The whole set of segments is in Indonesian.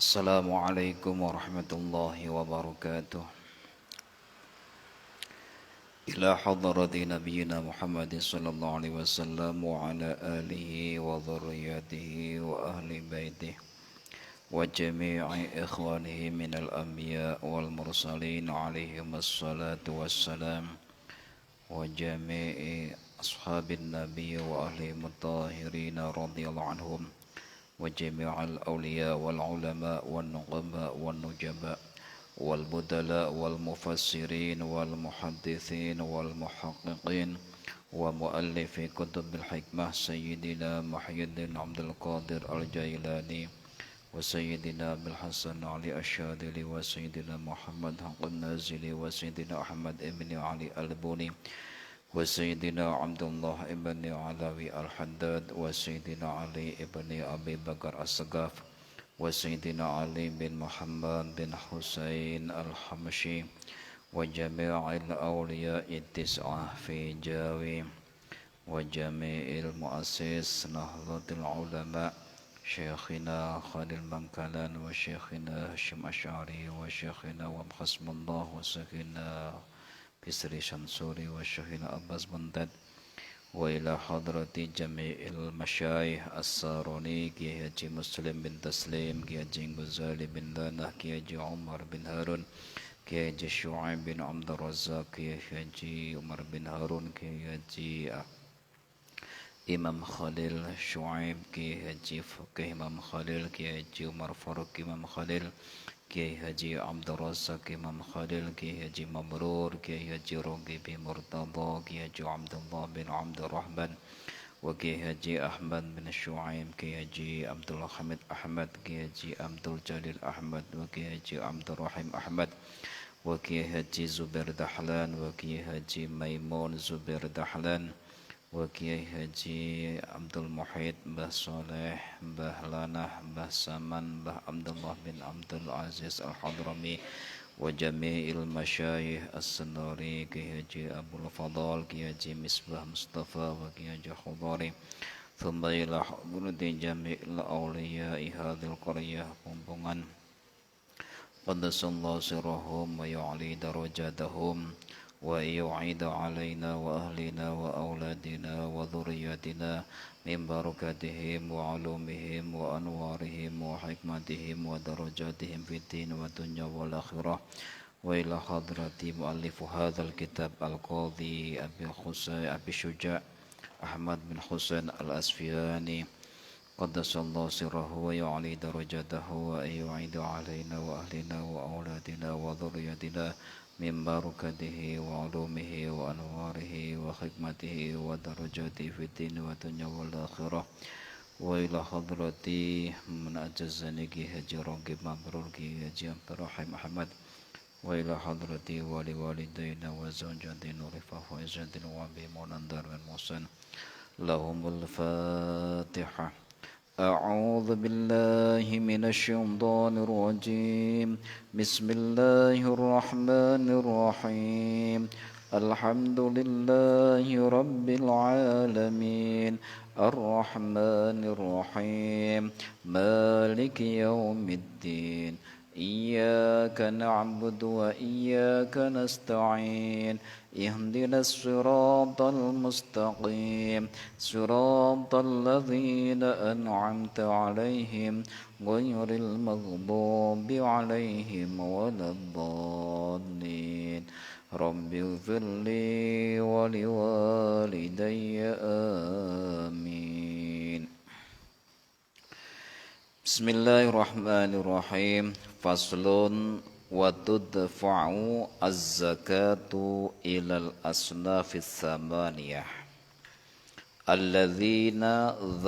Assalamualaikum warahmatullahi wabarakatuh. Ila hadrati nabiyyina Muhammadin sallallahu alaihi wasallam wa ala alihi wa dhurriyyatihi wa ahli baitihi wa jami'i ikhwanihi minal anbiya wal mursalin alaihim assalatu wassalam wa jami'i ashabin nabi wa ahli mutahirin radhiyallahu anhum wa jami'al awliya wal ulama wan nuqaba wan nujaba والبدلاء والمفسرين والمحدثين والمحققين ومؤلف كتب الحكمة سيدنا محي الدين عبد القادر الجيلاني وسيدنا بالحسن علي الشاذلي وسيدنا محمد حق النازلي وسيدنا أحمد بن علي البوني وسيدنا عبد الله بن علوي الحداد وسيدنا علي بن أبي بكر السقاف وسيدنا علي بن محمد بن حسين الحمشي وجميع الأولياء التسعة في جاوي وجميع المؤسس نهضة العلماء شيخنا خالد المنكلان وشيخنا هشام أشعري وشيخنا ومخصم الله وشيخنا بسري شمسوري وشيخنا أباس بندد وإلى حضرة جميع المشايخ الساروني كي حجي مسلم بن تسليم كي حجي غزالي بن لانه كي حجي عمر بن هارون كي حجي شعيب بن عبد الرزاق كي حجي عمر بن هارون كي حجي إمام خليل شعيب كي حجي فقيه إمام خليل كي حجي عمر فاروق إمام خليل Kiai Haji Abdul Razak Imam Khalil, Kiai Haji Mabrur, Kiai Haji Rogi bin Murtada, Kiai Haji Abdullah bin Abdul Rahman, wa Kiai Haji Ahmad bin Shu'aib, Kiai Haji Abdul Hamid Ahmad, Kiai Haji Abdul Jalil Ahmad, wa Kiai Haji Abdul Rahim Ahmad, wa Kiai Haji Zubair Dahlan, wa Kiai Haji Maimun Zubair Dahlan, wa Kiai Haji Abdul Muhid, Mbah Soleh, Mbah Lanah, Mbah Saman, Mbah Abdullah bin Abdul Aziz Al-Hadrami, wa jami'il masyayikh as-Sanari, Kiai Haji Abdul Fadal, Kiai Haji Misbah Mustafa, wa Kiai Haji Khudari, thumma ila hadrati jami'il awliya'i hadhil qaryah kumpungan qaddasallahu sirrahum wa yu'li darajatahum ويعيد علينا وأهلنا وأولادنا وذرياتنا من بركاتهم وعلومهم وأنوارهم وحكمتهم ودرجاتهم في الدين والدنيا والآخرة وإلى حضرة مؤلف هذا الكتاب القاضي أبي شجاع أحمد بن حسين الأسفياني قدس الله سره ويعلي درجته وأن يعيد علينا وأهلنا وأولادنا وذرياتنا من بركته وعلومه وأنواره وحكمته ودرجاته في الدين والدنيا والآخرة وإلى حضرة من أجزني كي هجي رنقب مبرور كي هجي عبد الرحيم محمد وإلى حضرة والدينا وزوجاتنا ورفاه وإزادنا وبيمون أندار المحسن لهم الفاتحة أعوذ بالله من الشيطان الرجيم بسم الله الرحمن الرحيم الحمد لله رب العالمين الرحمن الرحيم مالك يوم الدين إياك نعبد وإياك نستعين اهدنا الصراط المستقيم صراط الذين أنعمت عليهم غير المغضوب عليهم ولا الضالين رب اغفر لي ولوالدي آمين بسم الله الرحمن الرحيم فصل وتدفع الزكاة إلى الأصناف الثمانية الذين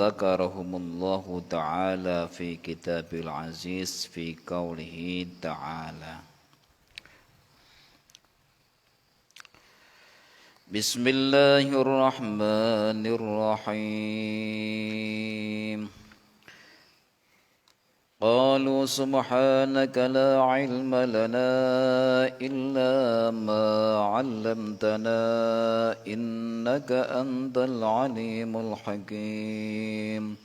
ذكرهم الله تعالى في كتاب العزيز في قوله تعالى بسم الله الرحمن الرحيم قالوا سبحانك لا علم لنا إلا ما علمتنا إنك أنت العليم الحكيم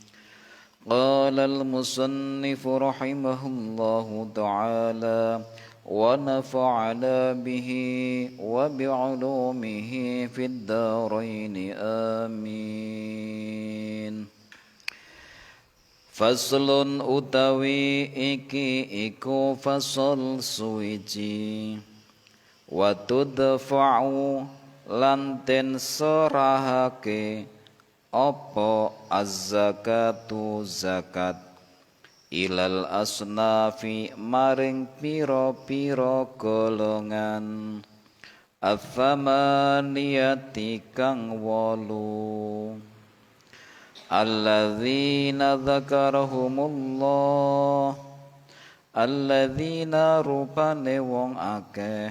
قال المصنف رحمه الله تعالى ونفعنا به وبعلومه في الدارين آمين. Faslun utawi iki iku fasal suwiji wa tudfa'u lan den serahake apa az-zakatu zakat ilal asnafi maring pira-pira golongan afamaniyati kang 8 alladzina dzakarahumullah alladzina rupane wong akeh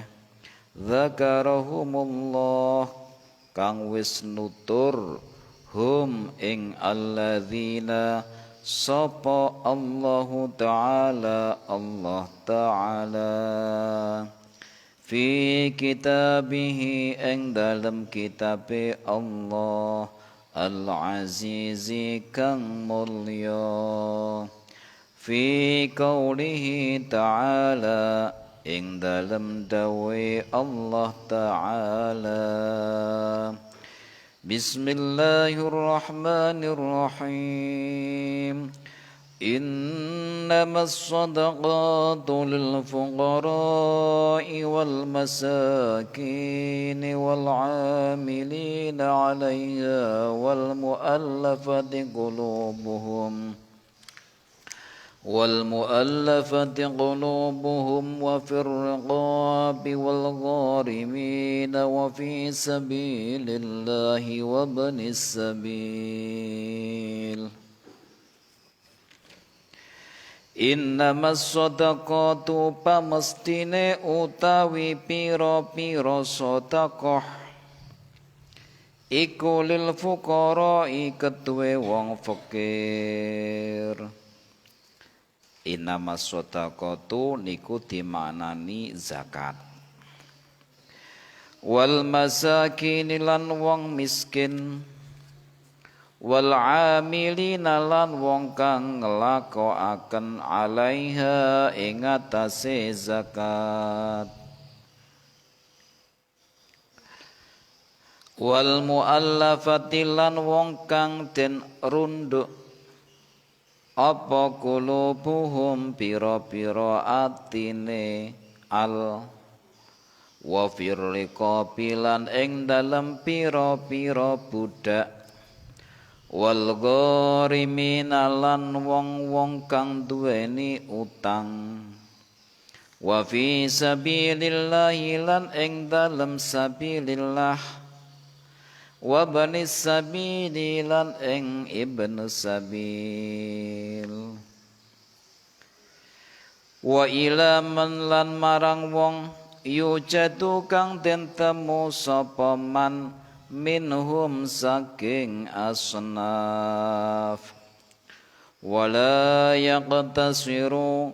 dzakarahumullah kang wis nutur hum ing alladzina sapa Allahu Ta'ala Allah Ta'ala fi kitabihi ing dalam kitabe Allah Al-Azizi kang mulya fi qaulihi ta'ala ing dalam dawe Allah Ta'ala Bismillahirrahmanirrahim إنما الصدقات للفقراء والمساكين والعاملين عليها والمؤلفة قلوبهم وفي الرقاب والغارمين وفي سبيل الله وابن السبيل Innamas shadaqatu pamestine utawi pira-pira sedekah iku lil fuqara'i ketuwe wong fakir. Innamas shadaqatu niku dimaknani zakat. Wal masakin lan wong miskin. Wal amilina lan wong kang nglakoaken alaiha ing atase zakat wal muallafati lan wong kang den runduk apa qulubuhum pira-pira atine al wa firriqabi lan ing dalem pira-pira budak wal gharimina lan wong-wong kang duweni utang wa fi sabilillahi lan ing dalem sabilillah wa banis sabili lan ing ibnu sabil wa ila man lan marang wong yujadu kang den temu sapa man minhum saking asnaf wala yaqtasiru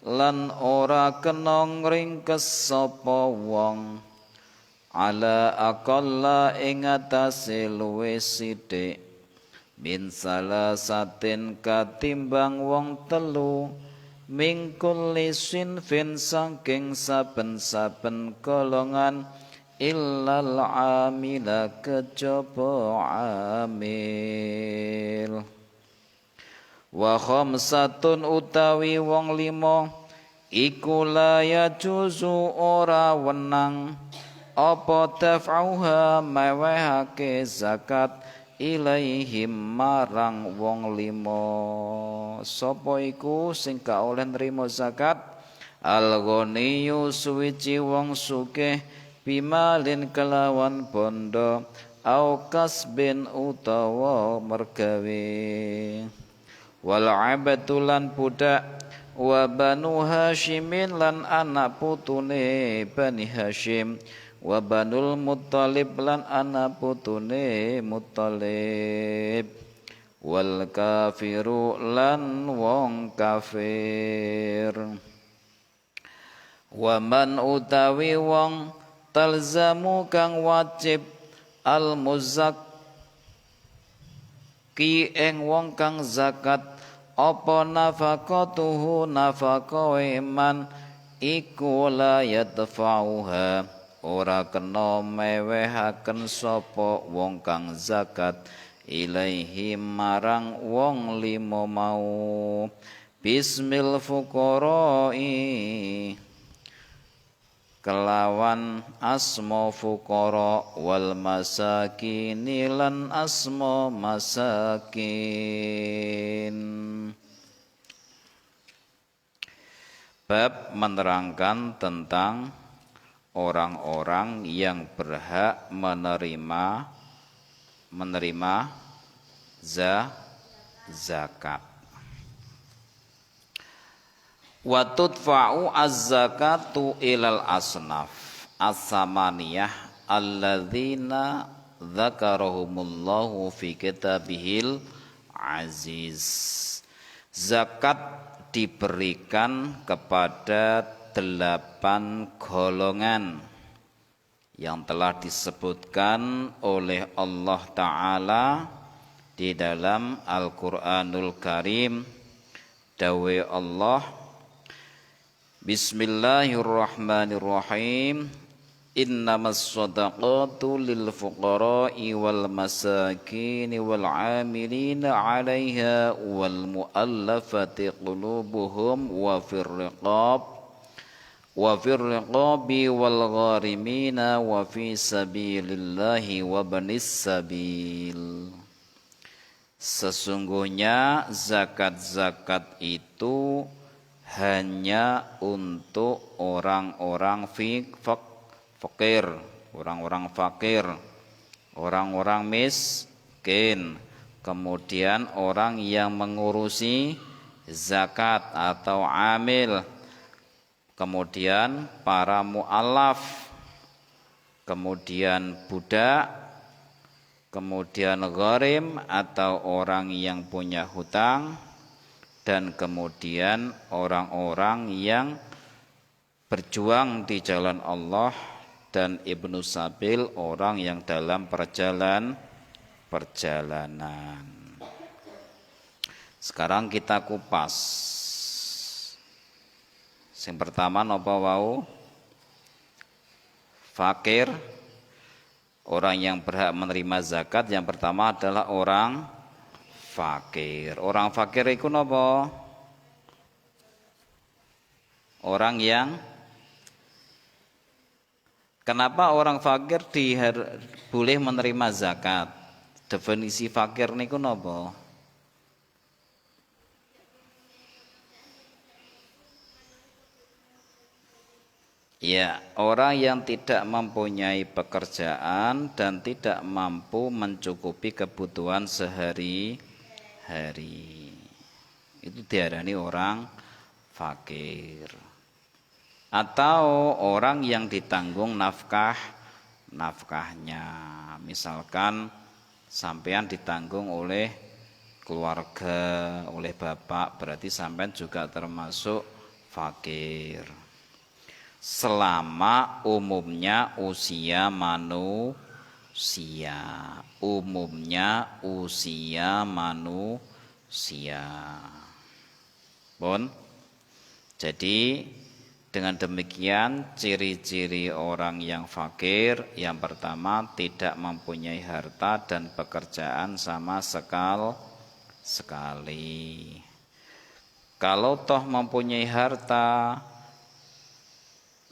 lan ora kena ngringkes sapa wong ala aqalla ing atase luwih sithik min salasatin katimbang wong telu mingkul lisin fin saking saben-saben golongan illal amila kejaba amil wa khamsatun utawi wong 5 iku la yajuzu ora wenang apa daf'uha mewehake zakat ilaihim marang wong 5 sapa iku sing ka oleh nrimo zakat al-ghaniyyu suwiji wong sugih bimalin kelawan bondo au kasbin utawa mergawe wal abatulan budak wa banu hasyimin lan anak putune bani Hashim wa banul muttalib lan anak putune Muttalib wal kafiru lan wong kafir wa man utawi wong talzamu kang wajib al muzakki ing wong kang zakat apa nafaqatuhu nafaqahe man iku la yadfa'uha ora kena mewehaken sapa wong kang zakat ilaihi marang wong limo mau bismil fuqara'i kelawan asma fuqara wal masakin lan asma masakin. Bab menerangkan tentang orang-orang yang berhak menerima zakat. Wa tudfa'u az-zakatu ilal asnaf as-samaniyah alladzina dzakarahumullahu fi kitabihil aziz. Zakat diberikan kepada 8 golongan yang telah disebutkan oleh Allah Ta'ala di dalam Al-Quranul Karim. Dawe Allah, Bismillahirrahmanirrahim. Innamas shadaqatu lil fuqara'i wal masakini wal 'amilina 'alaiha wal mu'allafati qulubuhum wa fir riqabi wal gharimina wa fi sabilillahi wa banis sabil. Sesungguhnya zakat-zakat itu hanya untuk orang-orang fakir, orang-orang miskin, kemudian orang yang mengurusi zakat atau amil, kemudian para mu'allaf, kemudian budak, kemudian gharim atau orang yang punya hutang, dan kemudian orang-orang yang berjuang di jalan Allah, dan ibnu sabil orang yang dalam perjalanan. Sekarang kita kupas. Yang pertama napa wau? Fakir, orang yang berhak menerima zakat yang pertama adalah orang fakir. Orang fakir itu napa? Orang yang kenapa orang fakir boleh menerima zakat? Definisi fakir niku napa? Ya, orang yang tidak mempunyai pekerjaan dan tidak mampu mencukupi kebutuhan sehari-hari. Itu diarani orang fakir. Atau orang yang ditanggung nafkahnya. Misalkan sampean ditanggung oleh keluarga, oleh bapak, berarti sampean juga termasuk fakir. Selama umumnya usia manusia. Bon. Jadi dengan demikian ciri-ciri orang yang fakir, yang pertama tidak mempunyai harta dan pekerjaan sama sekali. Kalau toh mempunyai harta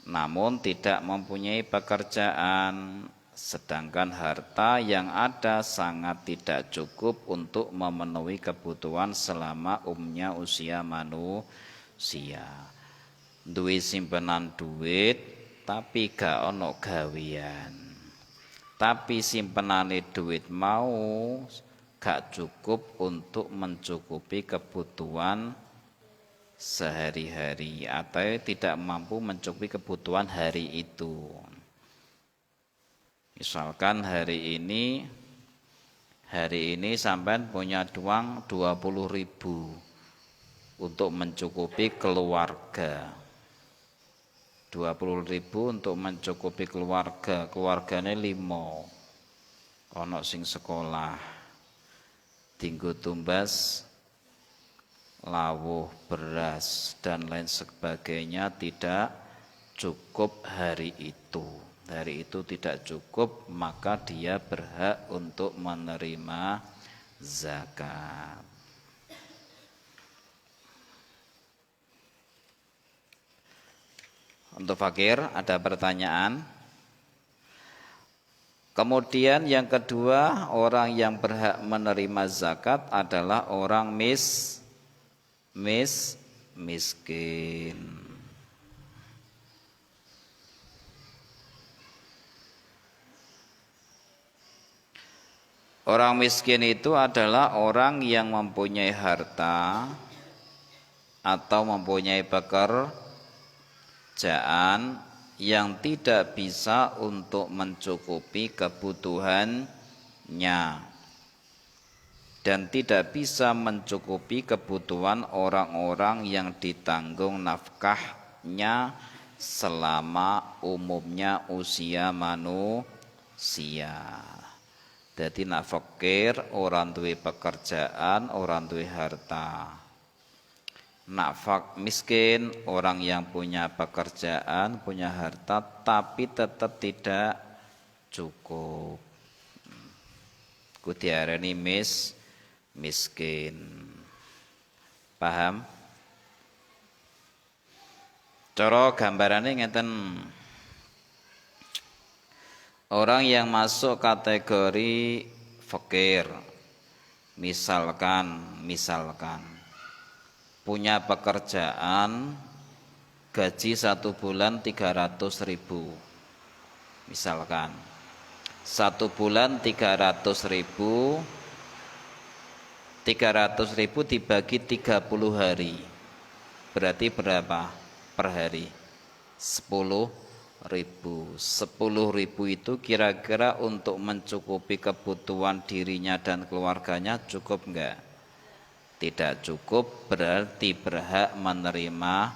namun tidak mempunyai pekerjaan, sedangkan harta yang ada sangat tidak cukup untuk memenuhi kebutuhan selama umumnya usia manusia. Duwe simpenan duit tapi gak ono gawean, tapi simpenane duit mau gak cukup untuk mencukupi kebutuhan sehari-hari atau tidak mampu mencukupi kebutuhan hari itu. Misalkan hari ini sampean punya uang 20.000 untuk mencukupi keluarga. 20.000 untuk mencukupi keluargane 5. Ono sing sekolah. Tinggu tumbas lawuh, beras dan lain sebagainya tidak cukup hari itu. Hari itu tidak cukup, maka dia berhak untuk menerima zakat. Untuk fakir ada pertanyaan. Kemudian yang kedua, orang yang berhak menerima zakat adalah orang miskin. Orang miskin itu adalah orang yang mempunyai harta atau mempunyai pekerjaan yang tidak bisa untuk mencukupi kebutuhannya dan tidak bisa mencukupi kebutuhan orang-orang yang ditanggung nafkahnya selama umumnya usia manusia. Jadi nak fakir, orang duwe pekerjaan, orang duwe harta. Nak miskin, orang yang punya pekerjaan, punya harta, tapi tetap tidak cukup. Ku diarani miskin. Paham? Cara gambarannya ngeten. Orang yang masuk kategori fakir, misalkan punya pekerjaan, gaji 1 bulan 300.000, misalkan 1 bulan 300.000 dibagi 30 hari, berarti berapa per hari? 10.000. 10.000 itu kira-kira untuk mencukupi kebutuhan dirinya dan keluarganya cukup enggak? Tidak cukup, berarti berhak menerima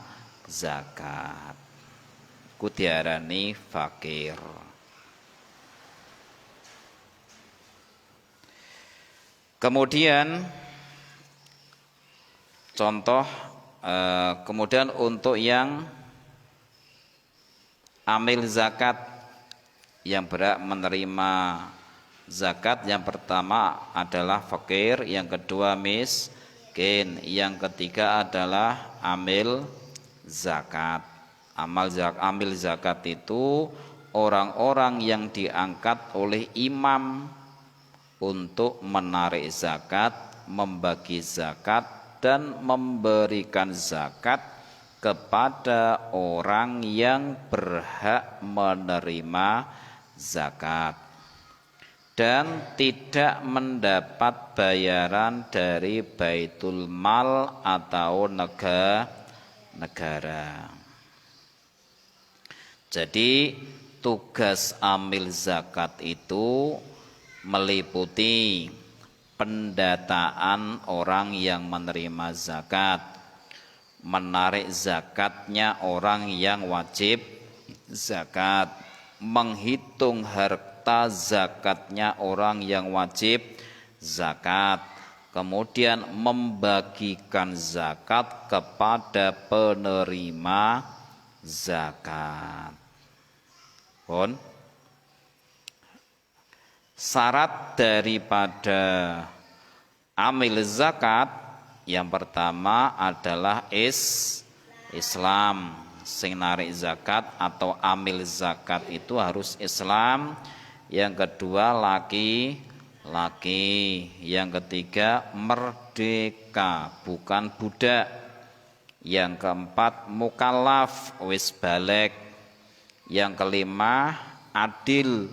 zakat. Ku diarani fakir. Kemudian contoh, kemudian untuk yang amil zakat, yang berhak menerima zakat, yang pertama adalah fakir, yang kedua miskin, yang ketiga adalah amil zakat. Amil zakat itu orang-orang yang diangkat oleh imam untuk menarik zakat, membagi zakat, dan memberikan zakat kepada orang yang berhak menerima zakat dan tidak mendapat bayaran dari Baitul Mal atau negara. Jadi tugas amil zakat itu meliputi pendataan orang yang menerima zakat, menarik zakatnya orang yang wajib zakat, menghitung harta zakatnya orang yang wajib zakat, kemudian membagikan zakat kepada penerima zakat. Pun syarat daripada amil zakat yang pertama adalah Islam. Sing narik zakat atau amil zakat itu harus Islam. Yang kedua laki-laki. Yang ketiga merdeka, bukan budak. Yang keempat mukallaf, wis balik. Yang kelima adil.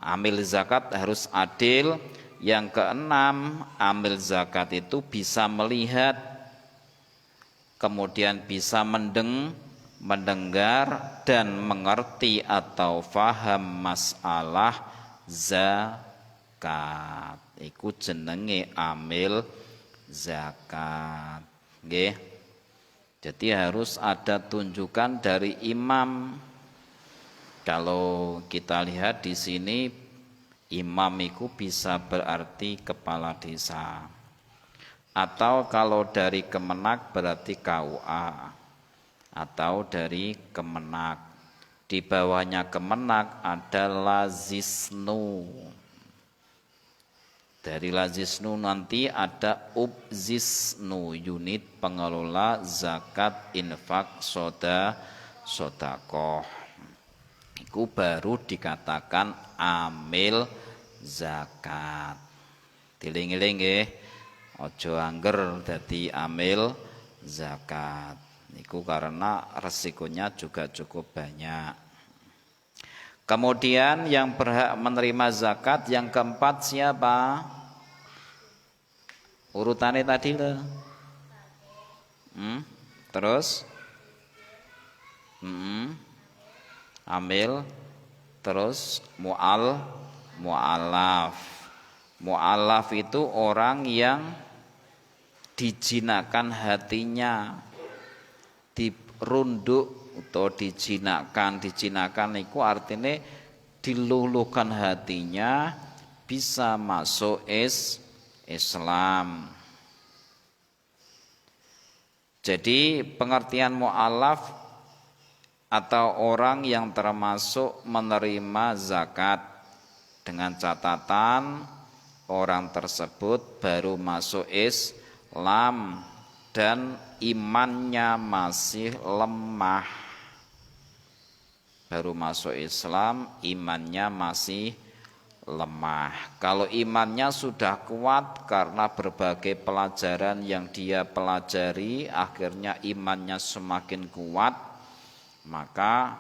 Amil zakat harus adil. Yang keenam, amil zakat itu bisa melihat, kemudian bisa mendengar dan mengerti atau faham masalah zakat. Iku jenenge amil zakat. Nggih. Jadi harus ada tunjukan dari imam. Kalau kita lihat di sini, imam itu bisa berarti kepala desa, Atau kalau dari Kemenak berarti KUA, atau dari Kemenak. Di bawahnya Kemenak ada Lazisnu. Dari Lazisnu nanti ada Ubzisnu, unit pengelola zakat, infak, sodakoh. Itu baru dikatakan amil zakat. Diling-iling nggih, aja angger dadi amil zakat. Itu karena resikonya juga cukup banyak. Kemudian yang berhak menerima zakat yang keempat siapa? Urutannya tadi loh. Terus amil, terus mu'alaf. Mu'alaf itu orang yang dijinakan hatinya, dirunduk atau dijinakan itu artinya diluluhkan hatinya bisa masuk Islam. Jadi pengertian mu'alaf atau orang yang termasuk menerima zakat, dengan catatan orang tersebut baru masuk Islam dan imannya masih lemah. Baru masuk Islam, imannya masih lemah. Kalau imannya sudah kuat karena berbagai pelajaran yang dia pelajari, akhirnya imannya semakin kuat, maka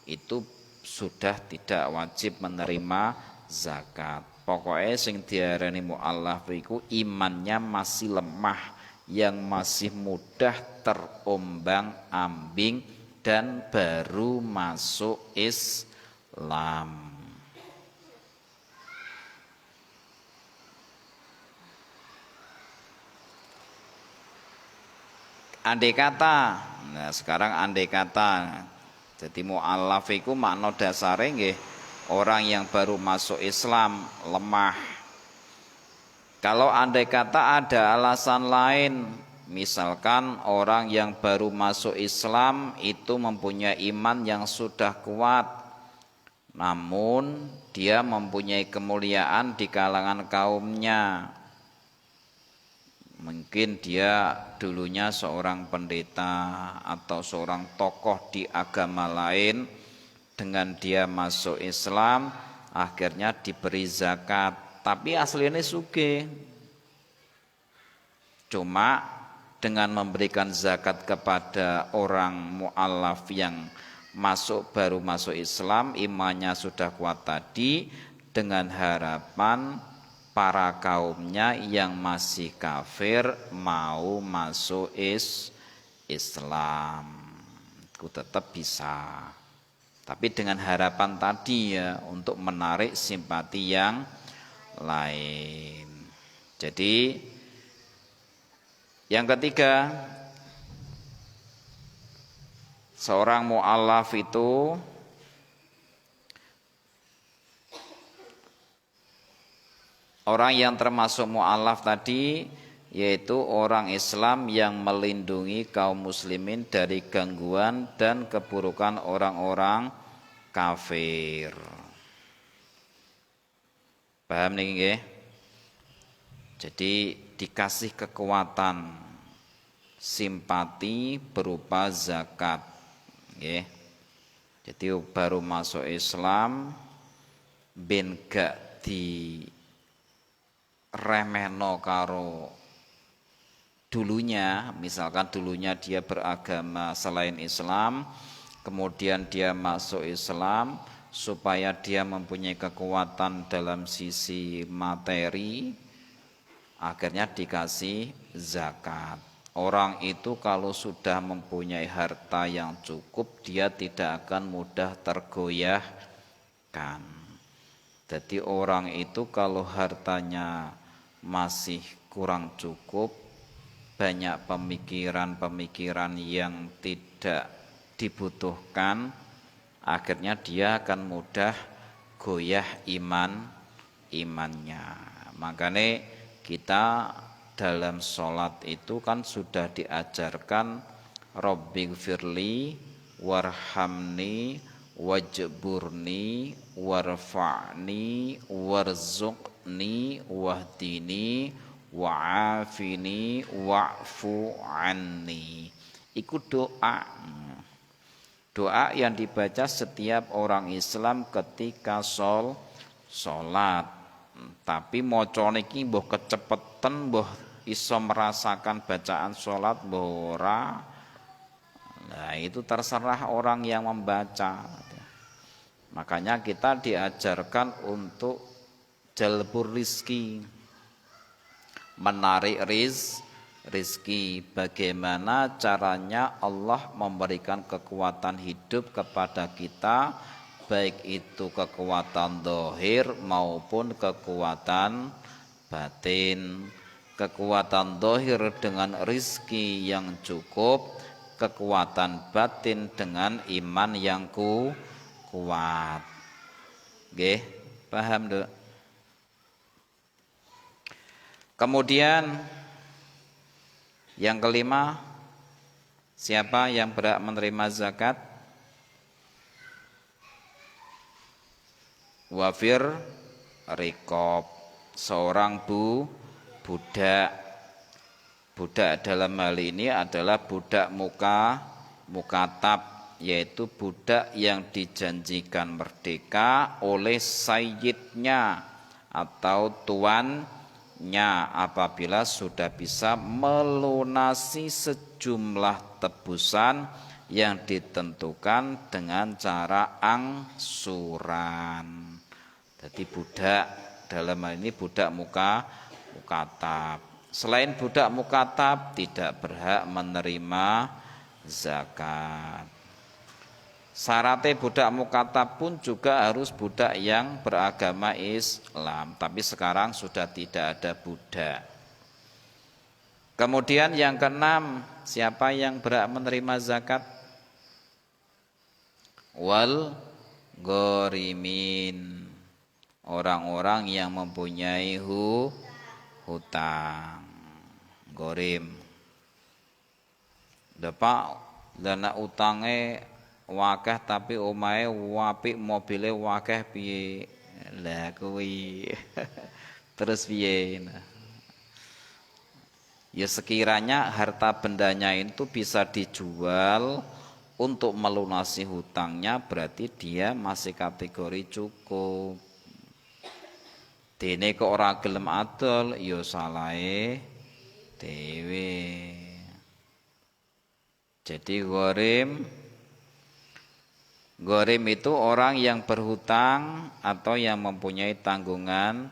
itu sudah tidak wajib menerima zakat. Pokoknya sing diarani mu'allaf iku imannya masih lemah, yang masih mudah terombang-ambing dan baru masuk Islam. Andai kata, nah sekarang andai kata, jadi mu'allaf iku makna dasare nggih orang yang baru masuk Islam, lemah. Kalau andai kata ada alasan lain, misalkan orang yang baru masuk Islam itu mempunyai iman yang sudah kuat, namun dia mempunyai kemuliaan di kalangan kaumnya. Mungkin dia dulunya seorang pendeta atau seorang tokoh di agama lain, dengan dia masuk Islam akhirnya diberi zakat, tapi aslinya sugih. Cuma dengan memberikan zakat kepada orang mu'allaf yang baru masuk Islam, imannya sudah kuat tadi, dengan harapan para kaumnya yang masih kafir mau masuk Islam, itu tetap bisa. Tapi dengan harapan tadi ya, untuk menarik simpati yang lain. Jadi yang ketiga, seorang mu'allaf itu orang yang termasuk mu'allaf tadi, yaitu orang Islam yang melindungi kaum muslimin dari gangguan dan keburukan orang-orang kafir. Paham nih nggih? Jadi dikasih kekuatan simpati berupa zakat, nggih. Jadi baru masuk Islam ben gak di remehno karo dulunya, misalkan dulunya dia beragama selain Islam, kemudian dia masuk Islam supaya dia mempunyai kekuatan dalam sisi materi, akhirnya dikasih zakat. Orang itu kalau sudah mempunyai harta yang cukup, dia tidak akan mudah tergoyahkan. Jadi orang itu kalau hartanya masih kurang cukup, banyak pemikiran-pemikiran yang tidak dibutuhkan, akhirnya dia akan mudah goyah imannya. Makanya kita dalam sholat itu kan sudah diajarkan Rabbighfirli warhamni wajburni warfa'ni warzuqni wahdini wa'afini wa'fu anni. Iku doa. Doa yang dibaca setiap orang Islam ketika sholat. Tapi mocone iki mbah kecepetan, mbah iso merasakan bacaan sholat, mbah ora. Nah, itu terserah orang yang membaca. Makanya kita diajarkan untuk jalbur rizki, menarik rizki. Bagaimana caranya Allah memberikan kekuatan hidup kepada kita, baik itu kekuatan zahir maupun kekuatan batin. Kekuatan zahir dengan rizki yang cukup, kekuatan batin dengan iman yang kuat. Nggih, paham, Dok? Kemudian yang kelima, siapa yang berhak menerima zakat? Wafir rikob, seorang budak. Budak dalam hal ini adalah budak mukatab, yaitu budak yang dijanjikan merdeka oleh sayyidnya atau tuannya apabila sudah bisa melunasi sejumlah tebusan yang ditentukan dengan cara angsuran. Jadi budak dalam hal ini budak mukatab. Selain budak mukatab tidak berhak menerima zakat. Syaratnya budak mukatab pun juga harus budak yang beragama Islam. Tapi sekarang sudah tidak ada budak. Kemudian yang keenam, siapa yang berhak menerima zakat? Wal ghorimin, orang-orang yang mempunyai hutang. Gorim Pak, dana utange wakeh tapi omahe wapik, mobile wakeh piye? Lah kuwi terus piye? Ya sekiranya harta bendanya itu bisa dijual untuk melunasi hutangnya, berarti dia masih kategori cukup. Dene kok ora gelem adol, ya salahe dhewe. Jadi gharim itu orang yang berhutang atau yang mempunyai tanggungan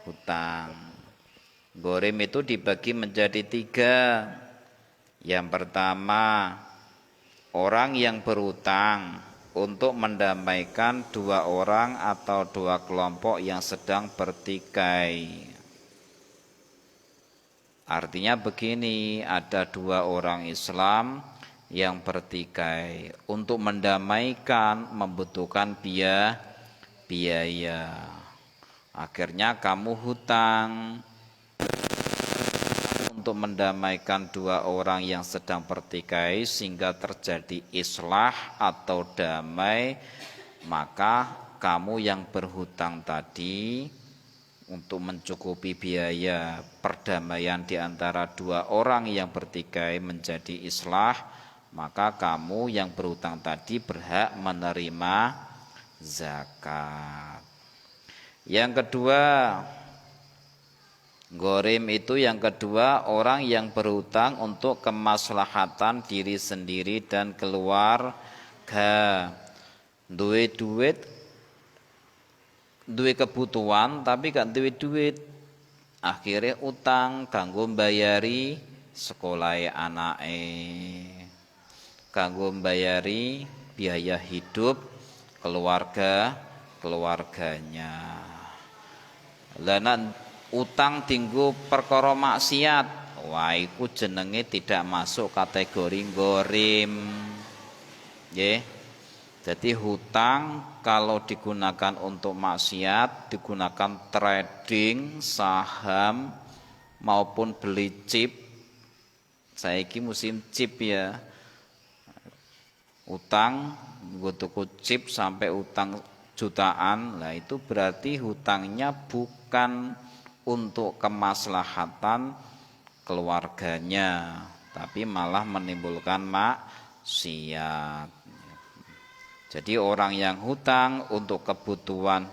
hutang. Gharim itu dibagi menjadi 3. Yang pertama, orang yang berhutang untuk mendamaikan 2 orang atau 2 kelompok yang sedang bertikai. Artinya begini, ada 2 orang Islam yang bertikai. Untuk mendamaikan membutuhkan biaya. Akhirnya kamu hutang untuk mendamaikan 2 orang yang sedang bertikai sehingga terjadi islah atau damai. Maka kamu yang berhutang tadi, untuk mencukupi biaya perdamaian di antara 2 orang yang bertikai menjadi islah, maka kamu yang berhutang tadi berhak menerima zakat. Yang kedua, gharim itu yang kedua, orang yang berhutang untuk kemaslahatan diri sendiri dan keluarga. Duwe kebutuhan tapi gak duwe duit, akhirnya utang kanggo mbayari sekolahe anake, kanggo mbayari biaya hidup keluarganya. Lah nek utang tinggu perkara maksiat, wah iku jenenge tidak masuk kategori gharim. Nggih. Jadi hutang kalau digunakan untuk maksiat, digunakan trading saham, maupun beli chip. Saiki musim chip ya. Utang, nggo tuku chip sampai utang jutaan. Lah itu berarti hutangnya bukan untuk kemaslahatan keluarganya, tapi malah menimbulkan maksiat. Jadi orang yang hutang untuk kebutuhan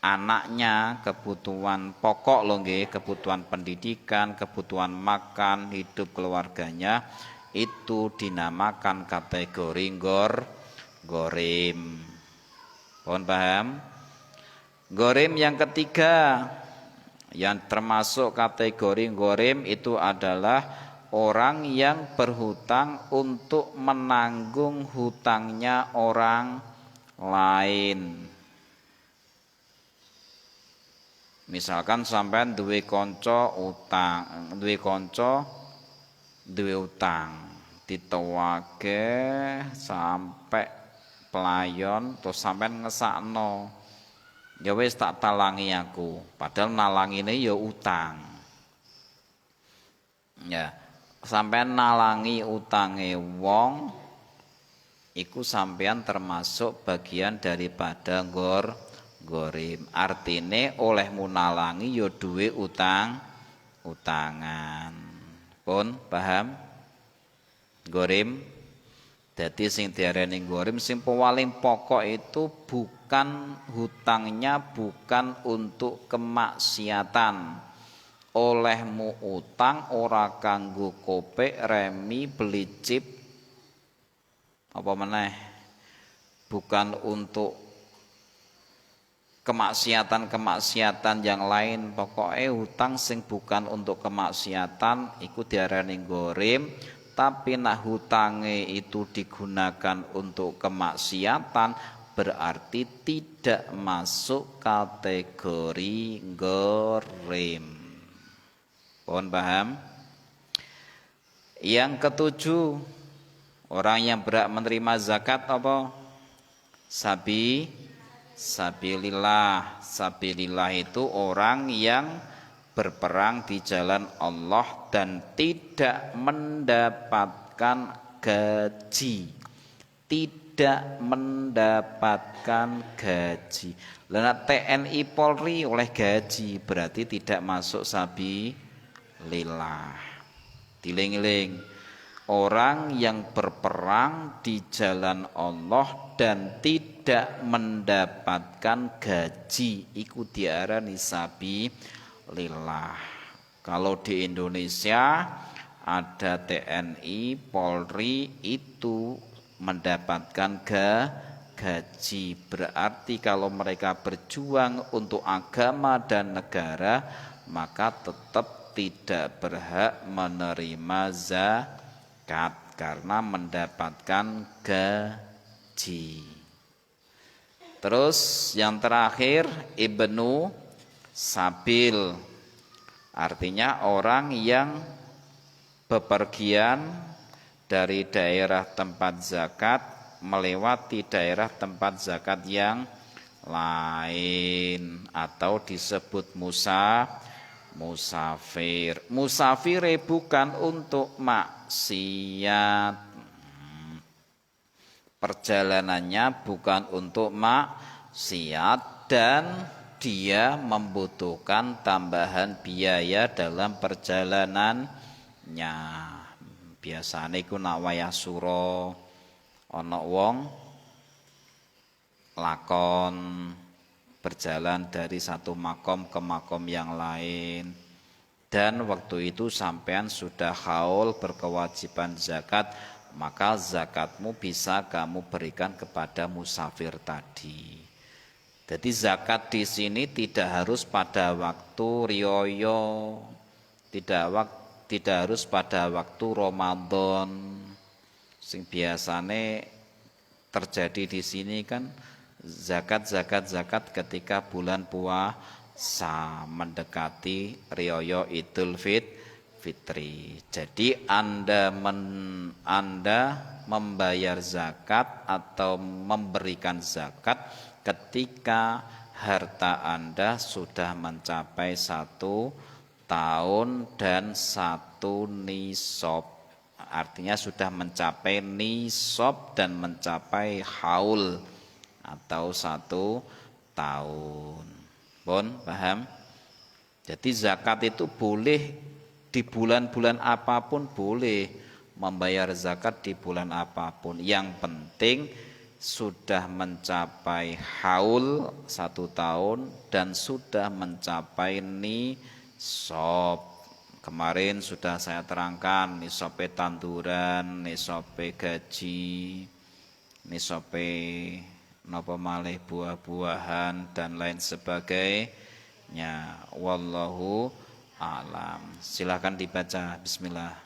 anaknya, kebutuhan pokok loh nggih, kebutuhan pendidikan, kebutuhan makan, hidup keluarganya, itu dinamakan kategori gorim. Mohon paham? Gorim yang ketiga yang termasuk kategori gorim itu adalah orang yang berhutang untuk menanggung hutangnya orang lain. Misalkan sampean duwe kanca duwe utang ditowake sampai pelayon terus sampean ngesakno, ya wis tak talangi aku, padahal nalangine ya utang. Ya, sampean nalangi utange wong iku sampean termasuk bagian daripada gorim. Artine olehmu nalangi ya duwe utangan. Pun paham? Gorim. Dadi sing diarani gorim sing paling pokok itu bukan hutangnya bukan untuk kemaksiatan. Olehmu utang ora kanggo kopek, remi, beli chip apa meneh. Bukan untuk kemaksiatan yang lain. Pokoknya hutang sing bukan untuk kemaksiatan iku diarani gorim. Tapi nak hutange itu digunakan untuk kemaksiatan berarti tidak masuk kategori gorim. Mohon paham? Yang ketujuh, orang yang berhak menerima zakat apa? Sabilillah. Sabilillah itu orang yang berperang di jalan Allah dan tidak mendapatkan gaji. Tidak mendapatkan gaji. Lah TNI Polri oleh gaji berarti tidak masuk sabilillah. Diling-iling. Orang yang berperang di jalan Allah dan tidak mendapatkan gaji iku diarani sabilillah. Kalau di Indonesia ada TNI, Polri itu mendapatkan gaji. Berarti kalau mereka berjuang untuk agama dan negara maka tetap tidak berhak menerima zakat karena mendapatkan gaji. Terus yang terakhir Ibnu Sabil, artinya orang yang bepergian dari daerah tempat zakat melewati daerah tempat zakat yang lain atau disebut musafir. Musafir bukan untuk maksiat. Perjalanannya bukan untuk maksiat dan dia membutuhkan tambahan biaya dalam perjalanannya. Biasane iku nak wayah sura ana wong lakon berjalan dari satu makom ke makom yang lain dan waktu itu sampean sudah haul berkewajiban zakat, maka zakatmu bisa kamu berikan kepada musafir tadi. Jadi zakat di sini tidak harus pada waktu rioyo, tidak harus pada waktu Ramadan. Sing biasane terjadi di sini kan zakat ketika bulan puasa mendekati rioyo Idul Fitri. Jadi Anda membayar zakat atau memberikan zakat ketika harta Anda sudah mencapai 1 tahun dan 1 nisab. Artinya sudah mencapai nisab dan mencapai haul atau 1 tahun. Bon, paham? Jadi zakat itu boleh di bulan-bulan apapun boleh membayar zakat di bulan apapun. Yang penting sudah mencapai haul 1 tahun dan sudah mencapai nisab. Kemarin sudah saya terangkan nisabe tanduran, nisabe gaji, nisabe napa malih buah-buahan dan lain sebagainya. Wallahu a'lam. Silakan dibaca. Bismillah.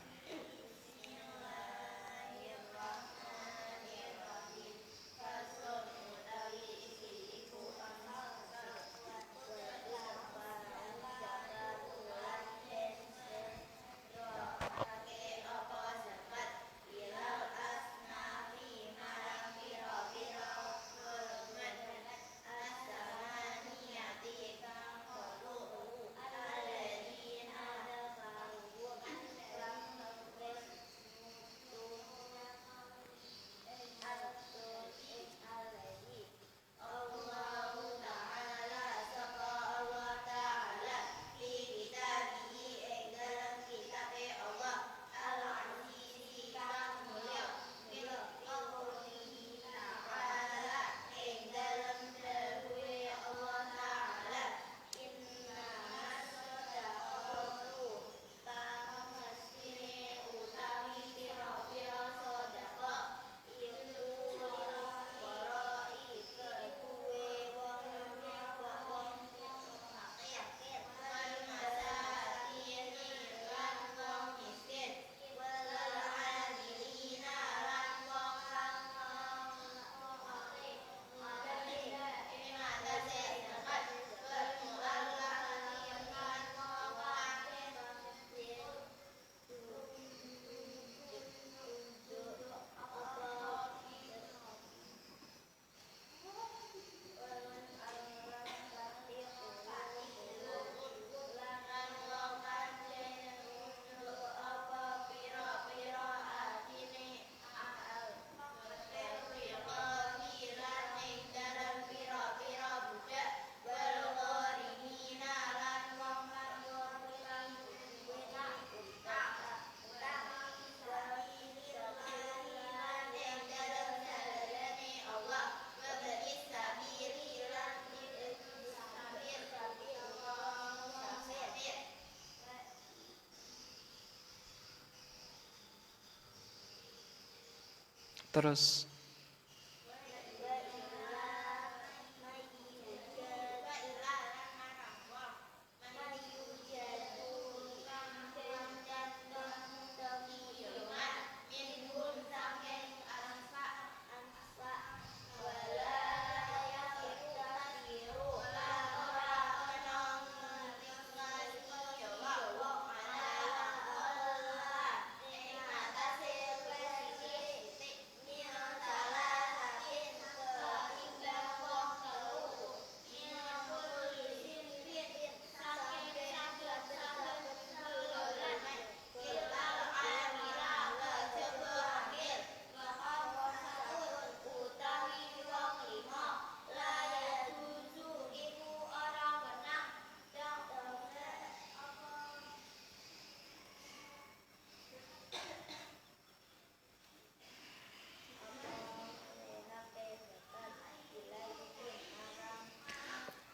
Terus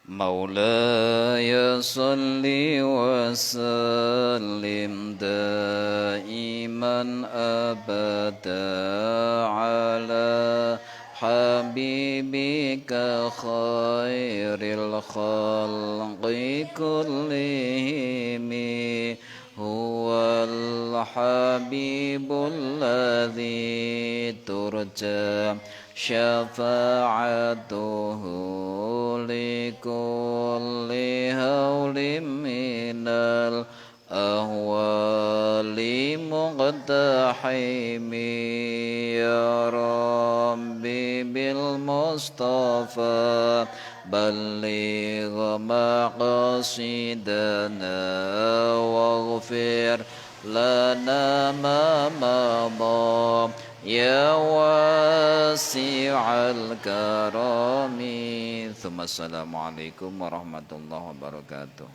مولاي صل وسلم دائما أبدا على حبيبك خير الخلق كلهم هو الحبيب الذي ترجى شفاعته لكل هول من أهوال مقتحمي يا ربي بالمصطفى بلغ مقاصدنا واغفر لنا ما مضى يا واسع الكرم ثم السلام عليكم ورحمة الله وبركاته.